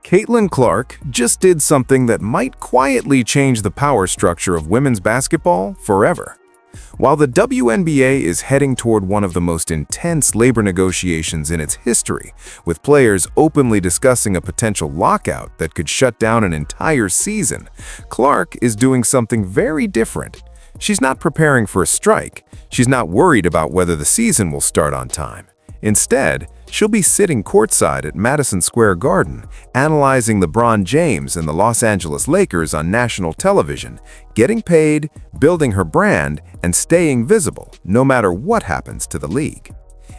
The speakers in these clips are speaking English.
Caitlin Clark just did something that might quietly change the power structure of women's basketball forever. While the WNBA is heading toward one of the most intense labor negotiations in its history, with players openly discussing a potential lockout that could shut down an entire season, Clark is doing something very different. She's not preparing for a strike. She's not worried about whether the season will start on time. Instead, she'll be sitting courtside at Madison Square Garden, analyzing LeBron James and the Los Angeles Lakers on national television, getting paid, building her brand, and staying visible, no matter what happens to the league.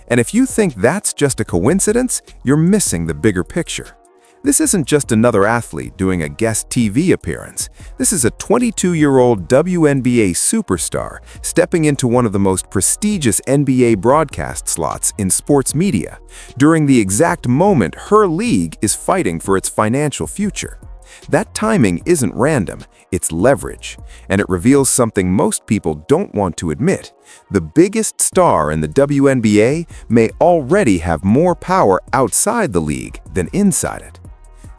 And if you think that's just a coincidence, you're missing the bigger picture. This isn't just another athlete doing a guest TV appearance. This is a 22-year-old WNBA superstar stepping into one of the most prestigious NBA broadcast slots in sports media, during the exact moment her league is fighting for its financial future. That timing isn't random, it's leverage, and it reveals something most people don't want to admit. The biggest star in the WNBA may already have more power outside the league than inside it.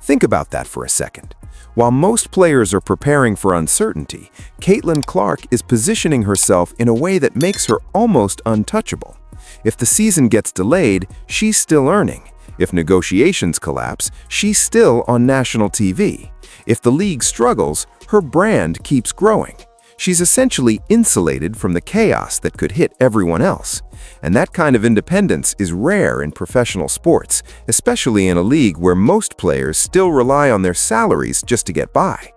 Think about that for a second. While most players are preparing for uncertainty, Caitlin Clark is positioning herself in a way that makes her almost untouchable. If the season gets delayed, she's still earning. If negotiations collapse, she's still on national TV. If the league struggles, her brand keeps growing. She's essentially insulated from the chaos that could hit everyone else. And that kind of independence is rare in professional sports, especially in a league where most players still rely on their salaries just to get by.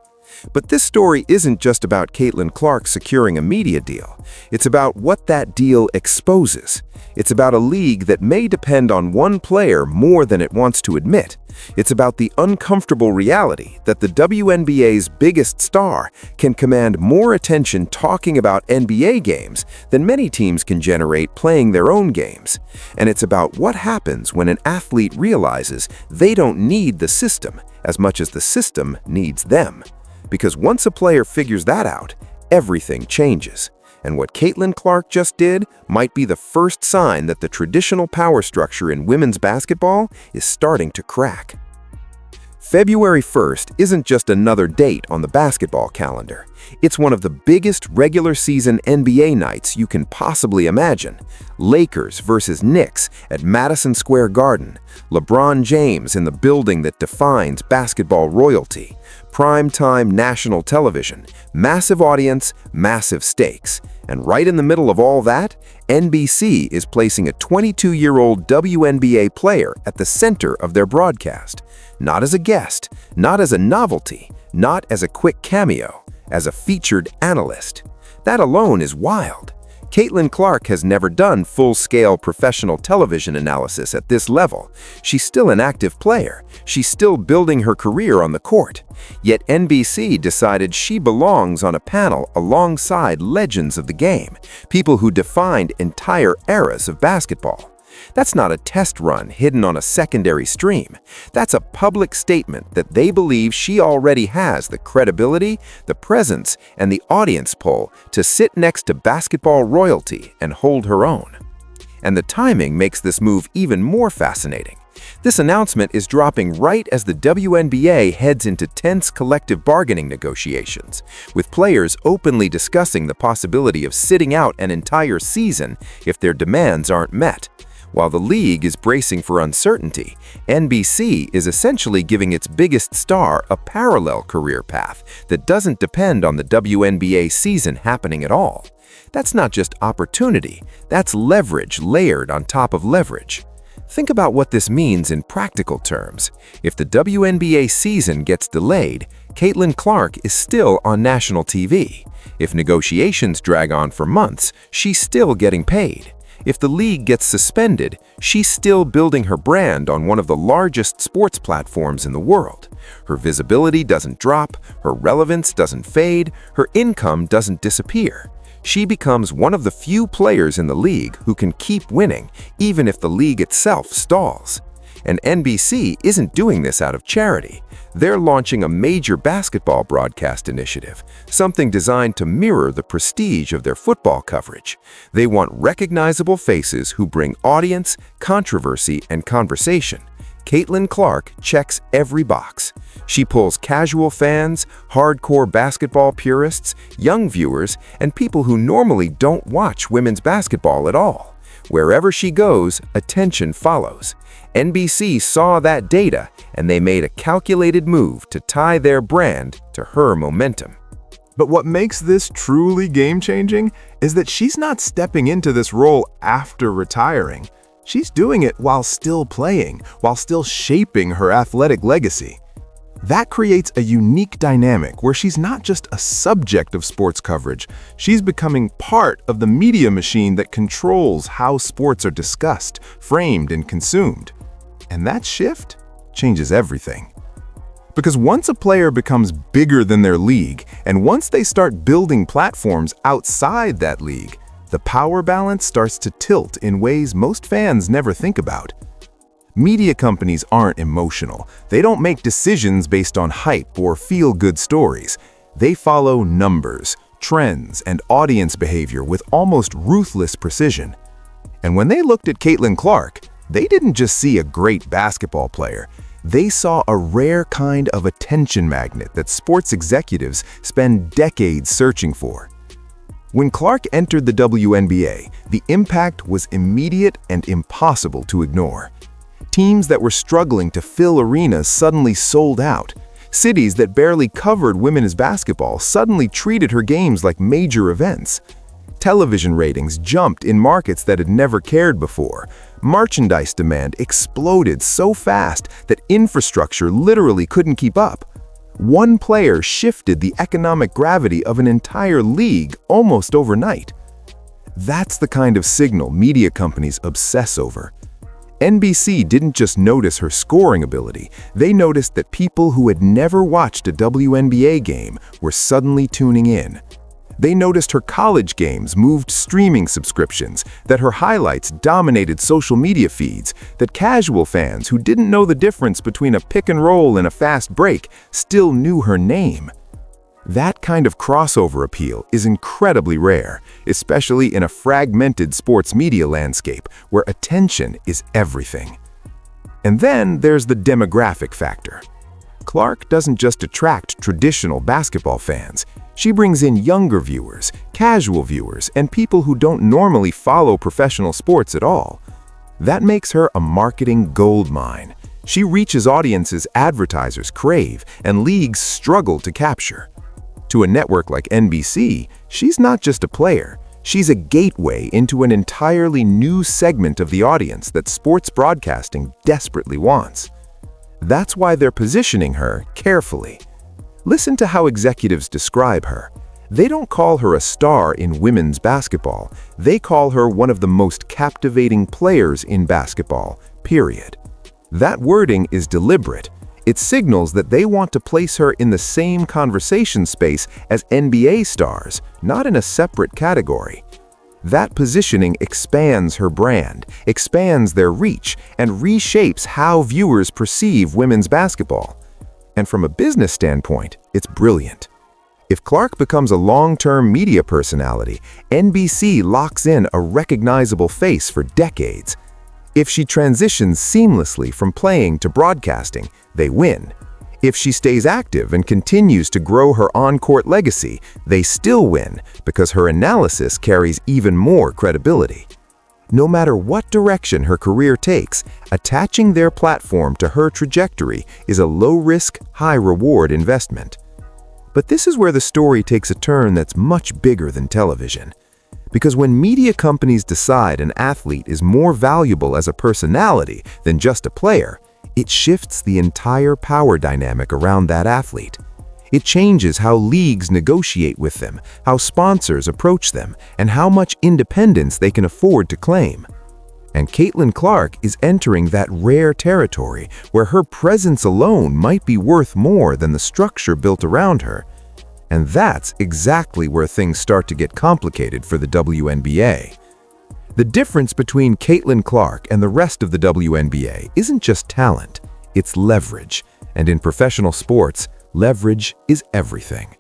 But this story isn't just about Caitlin Clark securing a media deal. It's about what that deal exposes. It's about a league that may depend on one player more than it wants to admit. It's about the uncomfortable reality that the WNBA's biggest star can command more attention talking about NBA games than many teams can generate playing their own games. And it's about what happens when an athlete realizes they don't need the system as much as the system needs them. Because once a player figures that out, everything changes. And what Caitlin Clark just did might be the first sign that the traditional power structure in women's basketball is starting to crack. February 1st isn't just another date on the basketball calendar. It's one of the biggest regular season NBA nights you can possibly imagine. Lakers versus Knicks at Madison Square Garden. LeBron James in the building that defines basketball royalty. Primetime national television. Massive audience, massive stakes. And right in the middle of all that, NBC is placing a 22-year-old WNBA player at the center of their broadcast. Not as a guest, not as a novelty, not as a quick cameo, as a featured analyst. That alone is wild. Caitlin Clark has never done full-scale professional television analysis at this level. She's still an active player. She's still building her career on the court. Yet NBC decided she belongs on a panel alongside legends of the game, people who defined entire eras of basketball. That's not a test run hidden on a secondary stream. That's a public statement that they believe she already has the credibility, the presence, and the audience pull to sit next to basketball royalty and hold her own. And the timing makes this move even more fascinating. This announcement is dropping right as the WNBA heads into tense collective bargaining negotiations, with players openly discussing the possibility of sitting out an entire season if their demands aren't met. While the league is bracing for uncertainty, NBC is essentially giving its biggest star a parallel career path that doesn't depend on the WNBA season happening at all. That's not just opportunity, that's leverage layered on top of leverage. Think about what this means in practical terms. If the WNBA season gets delayed, Caitlin Clark is still on national TV. If negotiations drag on for months, she's still getting paid. If the league gets suspended, she's still building her brand on one of the largest sports platforms in the world. Her visibility doesn't drop, her relevance doesn't fade, her income doesn't disappear. She becomes one of the few players in the league who can keep winning, even if the league itself stalls. And NBC isn't doing this out of charity. They're launching a major basketball broadcast initiative, something designed to mirror the prestige of their football coverage. They want recognizable faces who bring audience, controversy, and conversation. Caitlin Clark checks every box. She pulls casual fans, hardcore basketball purists, young viewers, and people who normally don't watch women's basketball at all. Wherever she goes, attention follows. NBC saw that data, and they made a calculated move to tie their brand to her momentum. But what makes this truly game-changing is that she's not stepping into this role after retiring. She's doing it while still playing, while still shaping her athletic legacy. That creates a unique dynamic where she's not just a subject of sports coverage, she's becoming part of the media machine that controls how sports are discussed, framed, and consumed. And that shift changes everything. Because once a player becomes bigger than their league, and once they start building platforms outside that league, the power balance starts to tilt in ways most fans never think about. Media companies aren't emotional. They don't make decisions based on hype or feel-good stories. They follow numbers, trends, and audience behavior with almost ruthless precision. And when they looked at Caitlin Clark, they didn't just see a great basketball player. They saw a rare kind of attention magnet that sports executives spend decades searching for. When Clark entered the WNBA, the impact was immediate and impossible to ignore. Teams that were struggling to fill arenas suddenly sold out. Cities that barely covered women's basketball suddenly treated her games like major events. Television ratings jumped in markets that had never cared before. Merchandise demand exploded so fast that infrastructure literally couldn't keep up. One player shifted the economic gravity of an entire league almost overnight. That's the kind of signal media companies obsess over. NBC didn't just notice her scoring ability, they noticed that people who had never watched a WNBA game were suddenly tuning in. They noticed her college games moved streaming subscriptions, that her highlights dominated social media feeds, that casual fans who didn't know the difference between a pick and roll and a fast break still knew her name. That kind of crossover appeal is incredibly rare, especially in a fragmented sports media landscape where attention is everything. And then there's the demographic factor. Clark doesn't just attract traditional basketball fans. She brings in younger viewers, casual viewers, and people who don't normally follow professional sports at all. That makes her a marketing goldmine. She reaches audiences advertisers crave and leagues struggle to capture. To a network like NBC, she's not just a player. She's a gateway into an entirely new segment of the audience that sports broadcasting desperately wants. That's why they're positioning her carefully. Listen to how executives describe her. They don't call her a star in women's basketball. They call her one of the most captivating players in basketball, period. That wording is deliberate. It signals that they want to place her in the same conversation space as NBA stars, not in a separate category. That positioning expands her brand, expands their reach, and reshapes how viewers perceive women's basketball. And from a business standpoint, it's brilliant. If Clark becomes a long-term media personality, NBC locks in a recognizable face for decades. If she transitions seamlessly from playing to broadcasting, they win. If she stays active and continues to grow her on-court legacy, they still win because her analysis carries even more credibility. No matter what direction her career takes, attaching their platform to her trajectory is a low-risk, high-reward investment. But this is where the story takes a turn that's much bigger than television. Because when media companies decide an athlete is more valuable as a personality than just a player, it shifts the entire power dynamic around that athlete. It changes how leagues negotiate with them, how sponsors approach them, and how much independence they can afford to claim. And Caitlin Clark is entering that rare territory where her presence alone might be worth more than the structure built around her. And that's exactly where things start to get complicated for the WNBA. The difference between Caitlin Clark and the rest of the WNBA isn't just talent, it's leverage. And in professional sports, leverage is everything.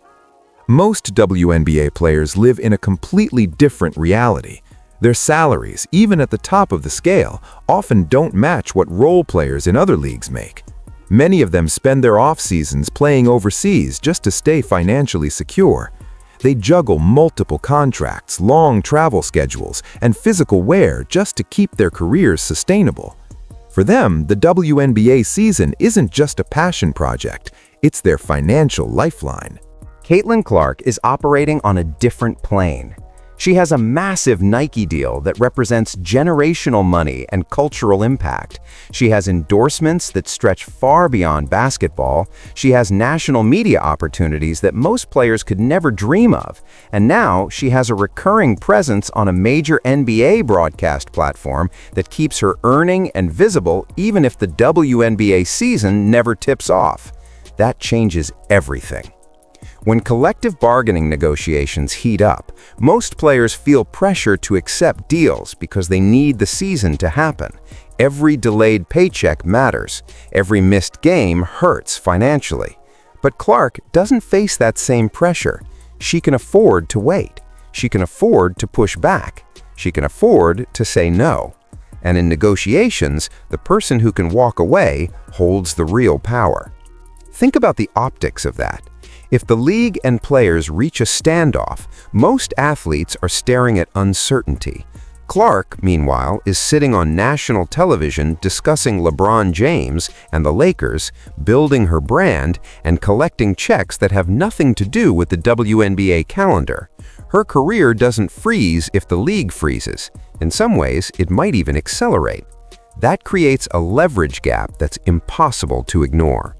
Most WNBA players live in a completely different reality. Their salaries, even at the top of the scale, often don't match what role players in other leagues make. Many of them spend their off-seasons playing overseas just to stay financially secure. They juggle multiple contracts, long travel schedules, and physical wear just to keep their careers sustainable. For them, the WNBA season isn't just a passion project, it's their financial lifeline. Caitlin Clark is operating on a different plane. She has a massive Nike deal that represents generational money and cultural impact. She has endorsements that stretch far beyond basketball. She has national media opportunities that most players could never dream of. And now she has a recurring presence on a major NBA broadcast platform that keeps her earning and visible even if the WNBA season never tips off. That changes everything. When collective bargaining negotiations heat up, most players feel pressure to accept deals because they need the season to happen. Every delayed paycheck matters. Every missed game hurts financially. But Clark doesn't face that same pressure. She can afford to wait. She can afford to push back. She can afford to say no. And in negotiations, the person who can walk away holds the real power. Think about the optics of that. If the league and players reach a standoff, most athletes are staring at uncertainty. Clark, meanwhile, is sitting on national television discussing LeBron James and the Lakers, building her brand, and collecting checks that have nothing to do with the WNBA calendar. Her career doesn't freeze if the league freezes. In some ways, it might even accelerate. That creates a leverage gap that's impossible to ignore.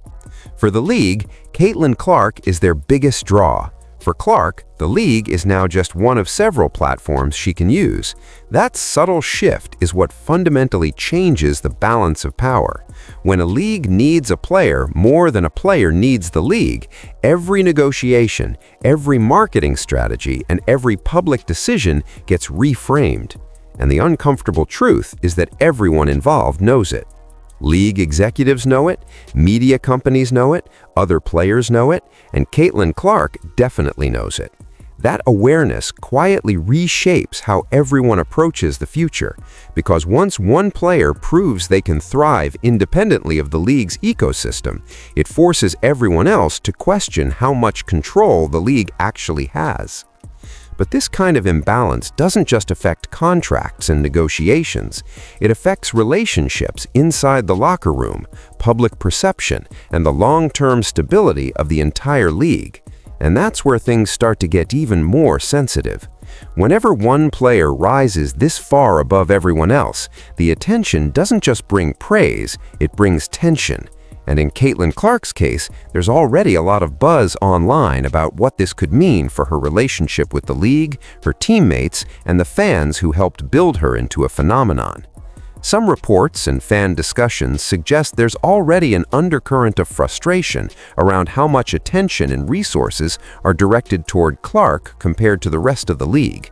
For the league, Caitlin Clark is their biggest draw. For Clark, the league is now just one of several platforms she can use. That subtle shift is what fundamentally changes the balance of power. When a league needs a player more than a player needs the league, every negotiation, every marketing strategy, and every public decision gets reframed. And the uncomfortable truth is that everyone involved knows it. League executives know it, media companies know it, other players know it, and Caitlin Clark definitely knows it. That awareness quietly reshapes how everyone approaches the future, because once one player proves they can thrive independently of the league's ecosystem, it forces everyone else to question how much control the league actually has. But this kind of imbalance doesn't just affect contracts and negotiations. It affects relationships inside the locker room, public perception, and the long-term stability of the entire league. And that's where things start to get even more sensitive. Whenever one player rises this far above everyone else, the attention doesn't just bring praise, it brings tension. And in Caitlin Clark's case, there's already a lot of buzz online about what this could mean for her relationship with the league, her teammates, and the fans who helped build her into a phenomenon. Some reports and fan discussions suggest there's already an undercurrent of frustration around how much attention and resources are directed toward Clark compared to the rest of the league.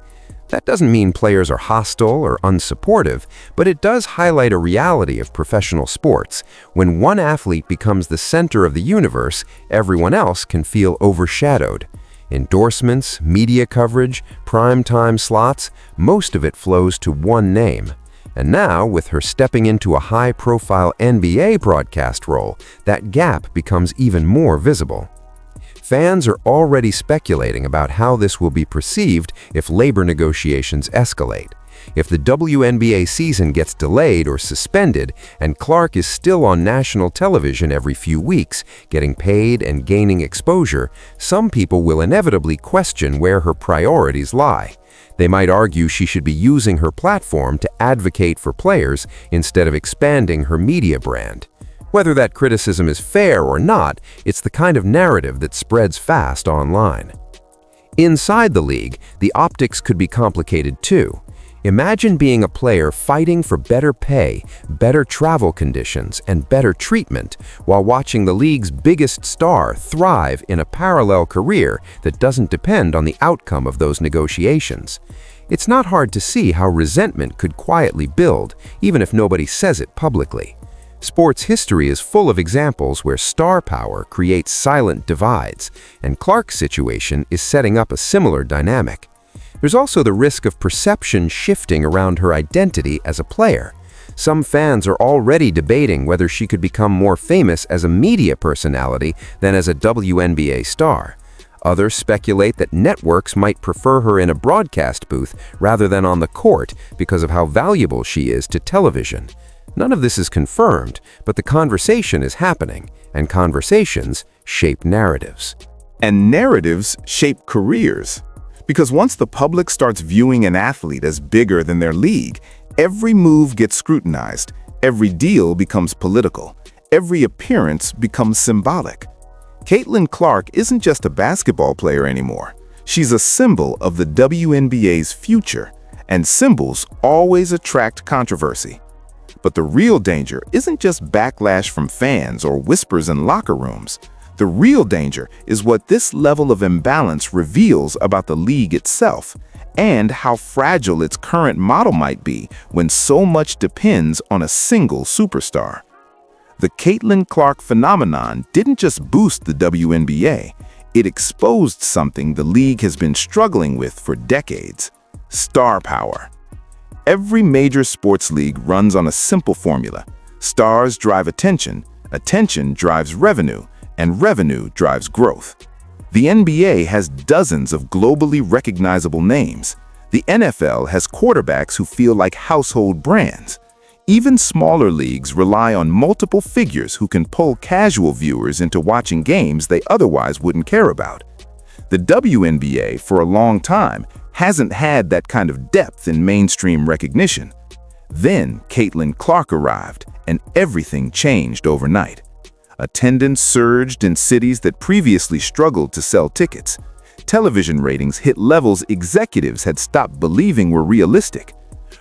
That doesn't mean players are hostile or unsupportive, but it does highlight a reality of professional sports. When one athlete becomes the center of the universe, everyone else can feel overshadowed. Endorsements, media coverage, prime-time slots, most of it flows to one name. And now, with her stepping into a high-profile NBA broadcast role, that gap becomes even more visible. Fans are already speculating about how this will be perceived if labor negotiations escalate. If the WNBA season gets delayed or suspended, and Clark is still on national television every few weeks, getting paid and gaining exposure, some people will inevitably question where her priorities lie. They might argue she should be using her platform to advocate for players instead of expanding her media brand. Whether that criticism is fair or not, it's the kind of narrative that spreads fast online. Inside the league, the optics could be complicated too. Imagine being a player fighting for better pay, better travel conditions, and better treatment, while watching the league's biggest star thrive in a parallel career that doesn't depend on the outcome of those negotiations. It's not hard to see how resentment could quietly build, even if nobody says it publicly. Sports history is full of examples where star power creates silent divides, and Clark's situation is setting up a similar dynamic. There's also the risk of perception shifting around her identity as a player. Some fans are already debating whether she could become more famous as a media personality than as a WNBA star. Others speculate that networks might prefer her in a broadcast booth rather than on the court because of how valuable she is to television. None of this is confirmed, but the conversation is happening, and conversations shape narratives. And narratives shape careers. Because once the public starts viewing an athlete as bigger than their league, every move gets scrutinized, every deal becomes political, every appearance becomes symbolic. Caitlin Clark isn't just a basketball player anymore. She's a symbol of the WNBA's future, and symbols always attract controversy. But the real danger isn't just backlash from fans or whispers in locker rooms. The real danger is what this level of imbalance reveals about the league itself, and how fragile its current model might be when so much depends on a single superstar. The Caitlin Clark phenomenon didn't just boost the WNBA, it exposed something the league has been struggling with for decades: star power. Every major sports league runs on a simple formula. Stars drive attention, attention drives revenue, and revenue drives growth. The NBA has dozens of globally recognizable names. The NFL has quarterbacks who feel like household brands. Even smaller leagues rely on multiple figures who can pull casual viewers into watching games they otherwise wouldn't care about. The WNBA, for a long time, hasn't had that kind of depth in mainstream recognition. Then Caitlin Clark arrived, and everything changed overnight. Attendance surged in cities that previously struggled to sell tickets. Television ratings hit levels executives had stopped believing were realistic.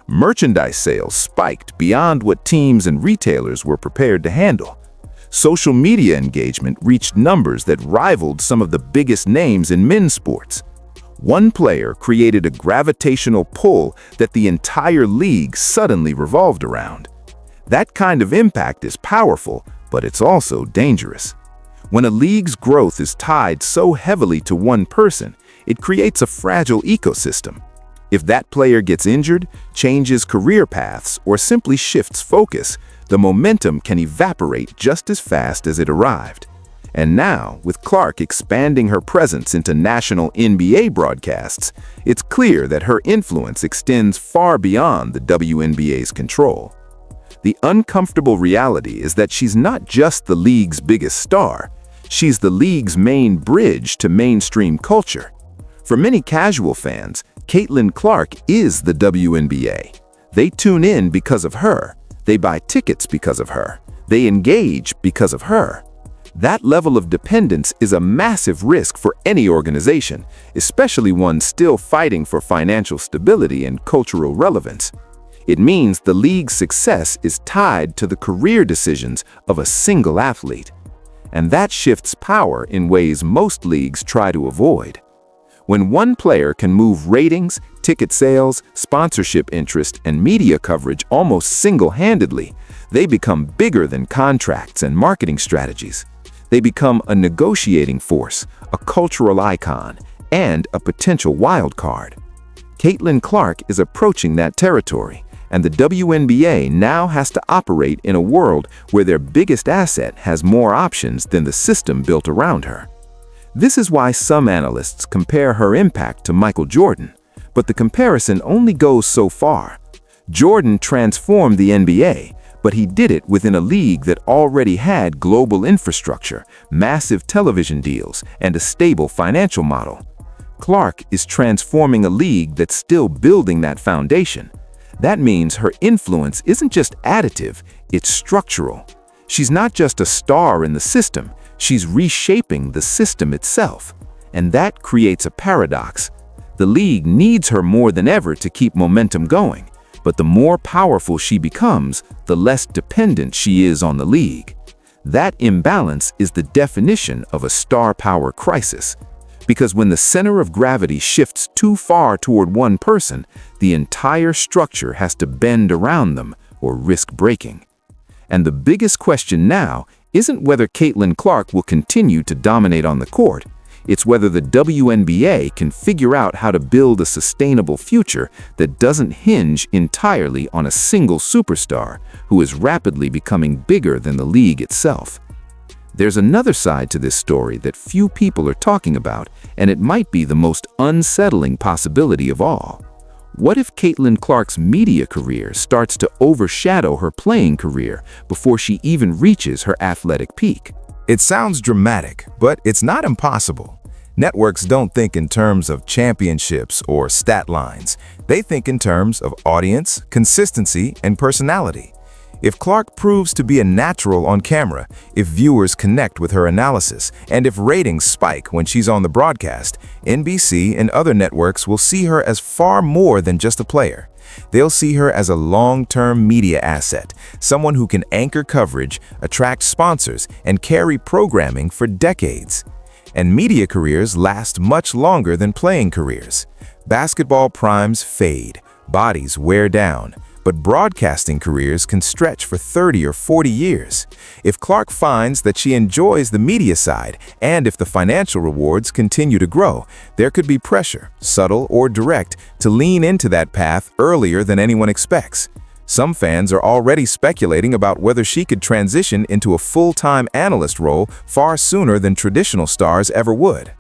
Merchandise sales spiked beyond what teams and retailers were prepared to handle. Social media engagement reached numbers that rivaled some of the biggest names in men's sports. One player created a gravitational pull that the entire league suddenly revolved around. That kind of impact is powerful, but it's also dangerous. When a league's growth is tied so heavily to one person, it creates a fragile ecosystem. If that player gets injured, changes career paths, or simply shifts focus, the momentum can evaporate just as fast as it arrived. And now, with Clark expanding her presence into national NBA broadcasts, it's clear that her influence extends far beyond the WNBA's control. The uncomfortable reality is that she's not just the league's biggest star, she's the league's main bridge to mainstream culture. For many casual fans, Caitlin Clark is the WNBA. They tune in because of her. They buy tickets because of her. They engage because of her. That level of dependence is a massive risk for any organization, especially one still fighting for financial stability and cultural relevance. It means the league's success is tied to the career decisions of a single athlete. And that shifts power in ways most leagues try to avoid. When one player can move ratings, ticket sales, sponsorship interest, and media coverage almost single-handedly, they become bigger than contracts and marketing strategies. They become a negotiating force, a cultural icon, and a potential wild card. Caitlin Clark is approaching that territory, and the WNBA now has to operate in a world where their biggest asset has more options than the system built around her. This is why some analysts compare her impact to Michael Jordan, but the comparison only goes so far. Jordan transformed the NBA, but he did it within a league that already had global infrastructure, massive television deals, and a stable financial model. Clark is transforming a league that's still building that foundation. That means her influence isn't just additive, it's structural. She's not just a star in the system, she's reshaping the system itself. And that creates a paradox. The league needs her more than ever to keep momentum going, but the more powerful she becomes, the less dependent she is on the league. That imbalance is the definition of a star power crisis. Because when the center of gravity shifts too far toward one person, the entire structure has to bend around them or risk breaking. And the biggest question now isn't whether Caitlin Clark will continue to dominate on the court. It's whether the WNBA can figure out how to build a sustainable future that doesn't hinge entirely on a single superstar who is rapidly becoming bigger than the league itself. There's another side to this story that few people are talking about, and it might be the most unsettling possibility of all. What if Caitlin Clark's media career starts to overshadow her playing career before she even reaches her athletic peak? It sounds dramatic, but it's not impossible. Networks don't think in terms of championships or stat lines. They think in terms of audience, consistency, and personality. If Clark proves to be a natural on camera, if viewers connect with her analysis, and if ratings spike when she's on the broadcast, NBC and other networks will see her as far more than just a player. They'll see her as a long-term media asset, someone who can anchor coverage, attract sponsors, and carry programming for decades. And media careers last much longer than playing careers. Basketball primes fade, bodies wear down, but broadcasting careers can stretch for 30 or 40 years. If Clark finds that she enjoys the media side, and if the financial rewards continue to grow, there could be pressure, subtle or direct, to lean into that path earlier than anyone expects. Some fans are already speculating about whether she could transition into a full-time analyst role far sooner than traditional stars ever would.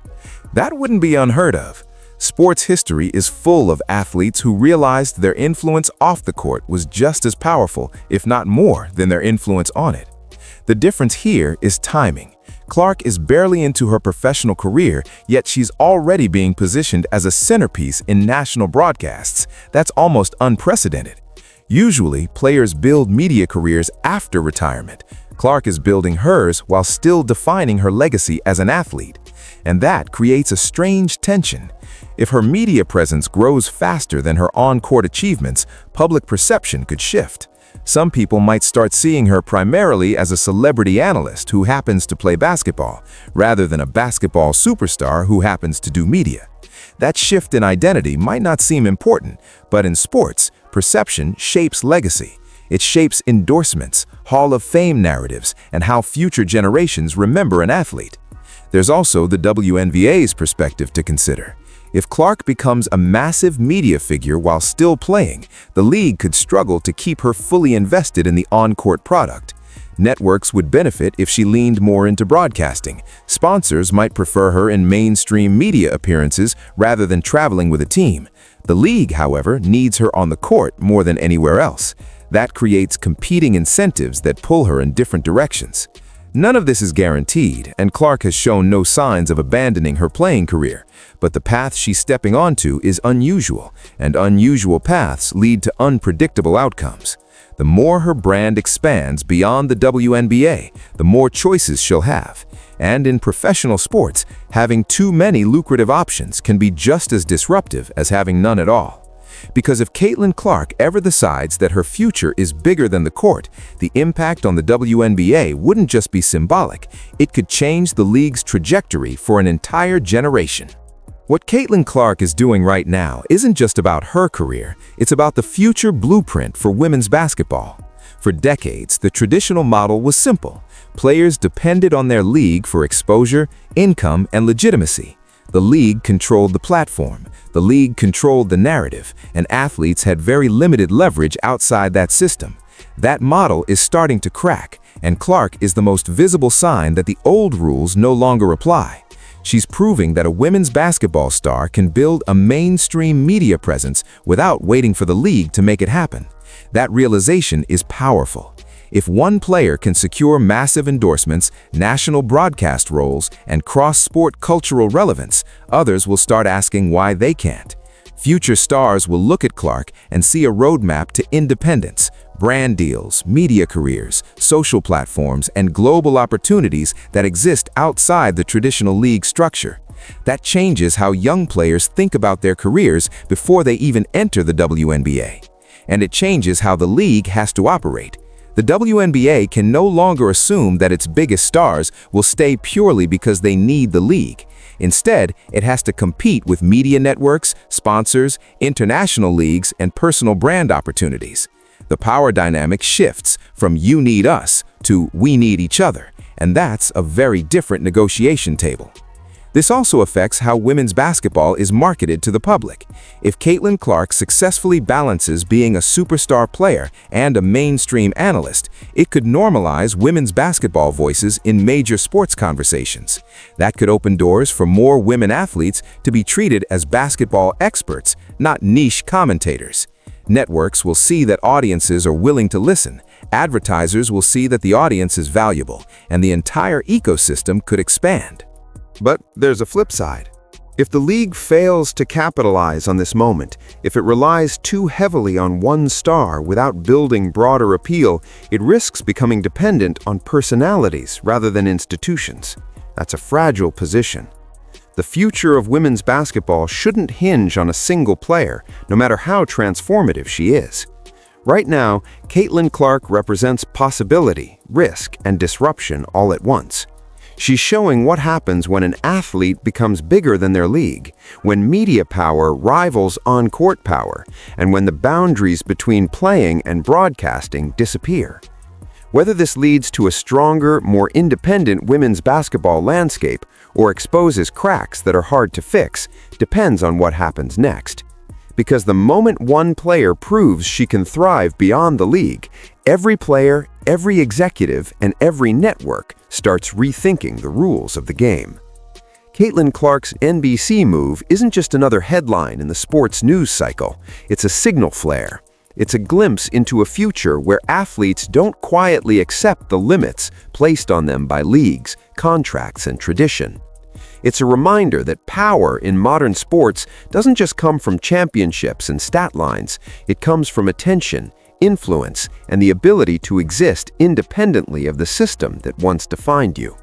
That wouldn't be unheard of. Sports history is full of athletes who realized their influence off the court was just as powerful, if not more, than their influence on it. The difference here is timing. Clark is barely into her professional career, yet she's already being positioned as a centerpiece in national broadcasts. That's almost unprecedented. Usually, players build media careers after retirement. Clark is building hers while still defining her legacy as an athlete. And that creates a strange tension. If her media presence grows faster than her on-court achievements, public perception could shift. Some people might start seeing her primarily as a celebrity analyst who happens to play basketball, rather than a basketball superstar who happens to do media. That shift in identity might not seem important, but in sports, perception shapes legacy. It shapes endorsements, Hall of Fame narratives, and how future generations remember an athlete. There's also the WNBA's perspective to consider. If Clark becomes a massive media figure while still playing, the league could struggle to keep her fully invested in the on-court product. Networks would benefit if she leaned more into broadcasting. Sponsors might prefer her in mainstream media appearances rather than traveling with a team. The league, however, needs her on the court more than anywhere else. That creates competing incentives that pull her in different directions. None of this is guaranteed, and Clark has shown no signs of abandoning her playing career. But the path she's stepping onto is unusual, and unusual paths lead to unpredictable outcomes. The more her brand expands beyond the WNBA, the more choices she'll have. And in professional sports, having too many lucrative options can be just as disruptive as having none at all. Because if Caitlin Clark ever decides that her future is bigger than the court, the impact on the WNBA wouldn't just be symbolic, it could change the league's trajectory for an entire generation. What Caitlin Clark is doing right now isn't just about her career, it's about the future blueprint for women's basketball. For decades, the traditional model was simple. Players depended on their league for exposure, income, and legitimacy. The league controlled the platform, the league controlled the narrative, and athletes had very limited leverage outside that system. That model is starting to crack, and Clark is the most visible sign that the old rules no longer apply. She's proving that a women's basketball star can build a mainstream media presence without waiting for the league to make it happen. That realization is powerful. If one player can secure massive endorsements, national broadcast roles, and cross-sport cultural relevance, others will start asking why they can't. Future stars will look at Clark and see a roadmap to independence, brand deals, media careers, social platforms, and global opportunities that exist outside the traditional league structure. That changes how young players think about their careers before they even enter the WNBA. And it changes how the league has to operate. The WNBA can no longer assume that its biggest stars will stay purely because they need the league. Instead, it has to compete with media networks, sponsors, international leagues, and personal brand opportunities. The power dynamic shifts from "you need us" to "we need each other," and that's a very different negotiation table. This also affects how women's basketball is marketed to the public. If Caitlin Clark successfully balances being a superstar player and a mainstream analyst, it could normalize women's basketball voices in major sports conversations. That could open doors for more women athletes to be treated as basketball experts, not niche commentators. Networks will see that audiences are willing to listen, advertisers will see that the audience is valuable, and the entire ecosystem could expand. But there's a flip side. If the league fails to capitalize on this moment, if it relies too heavily on one star without building broader appeal, it risks becoming dependent on personalities rather than institutions. That's a fragile position. The future of women's basketball shouldn't hinge on a single player, no matter how transformative she is. Right now, Caitlin Clark represents possibility, risk, and disruption all at once. She's showing what happens when an athlete becomes bigger than their league, when media power rivals on-court power, and when the boundaries between playing and broadcasting disappear. Whether this leads to a stronger, more independent women's basketball landscape or exposes cracks that are hard to fix depends on what happens next. Because the moment one player proves she can thrive beyond the league, every player, every executive, and every network starts rethinking the rules of the game. Caitlin Clark's NBC move isn't just another headline in the sports news cycle, it's a signal flare. It's a glimpse into a future where athletes don't quietly accept the limits placed on them by leagues, contracts, and tradition. It's a reminder that power in modern sports doesn't just come from championships and stat lines, it comes from attention, influence, and the ability to exist independently of the system that once defined you.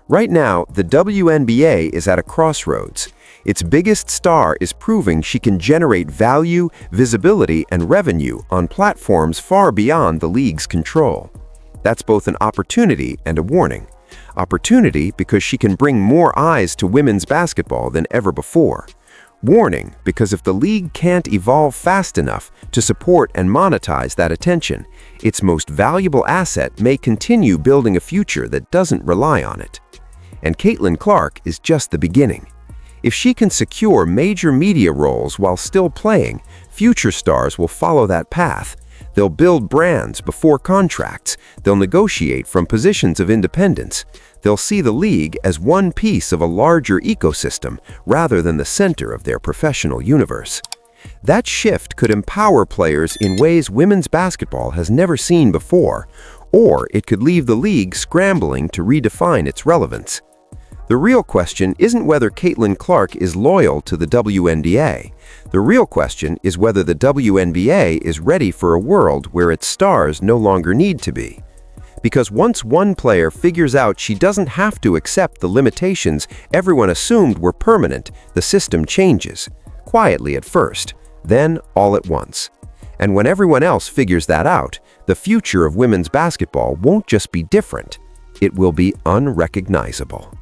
Right now, the WNBA is at a crossroads. Its biggest star is proving she can generate value, visibility, and revenue on platforms far beyond the league's control. That's both an opportunity and a warning. Opportunity because she can bring more eyes to women's basketball than ever before. Warning because if the league can't evolve fast enough to support and monetize that attention, its most valuable asset may continue building a future that doesn't rely on it. And Caitlin Clark is just the beginning. If she can secure major media roles while still playing, future stars will follow that path. They'll build brands before contracts. They'll negotiate from positions of independence. They'll see the league as one piece of a larger ecosystem rather than the center of their professional universe. That shift could empower players in ways women's basketball has never seen before, or it could leave the league scrambling to redefine its relevance. The real question isn't whether Caitlin Clark is loyal to the WNBA. The real question is whether the WNBA is ready for a world where its stars no longer need to be. Because once one player figures out she doesn't have to accept the limitations everyone assumed were permanent, the system changes. Quietly at first, then all at once. And when everyone else figures that out, the future of women's basketball won't just be different, it will be unrecognizable.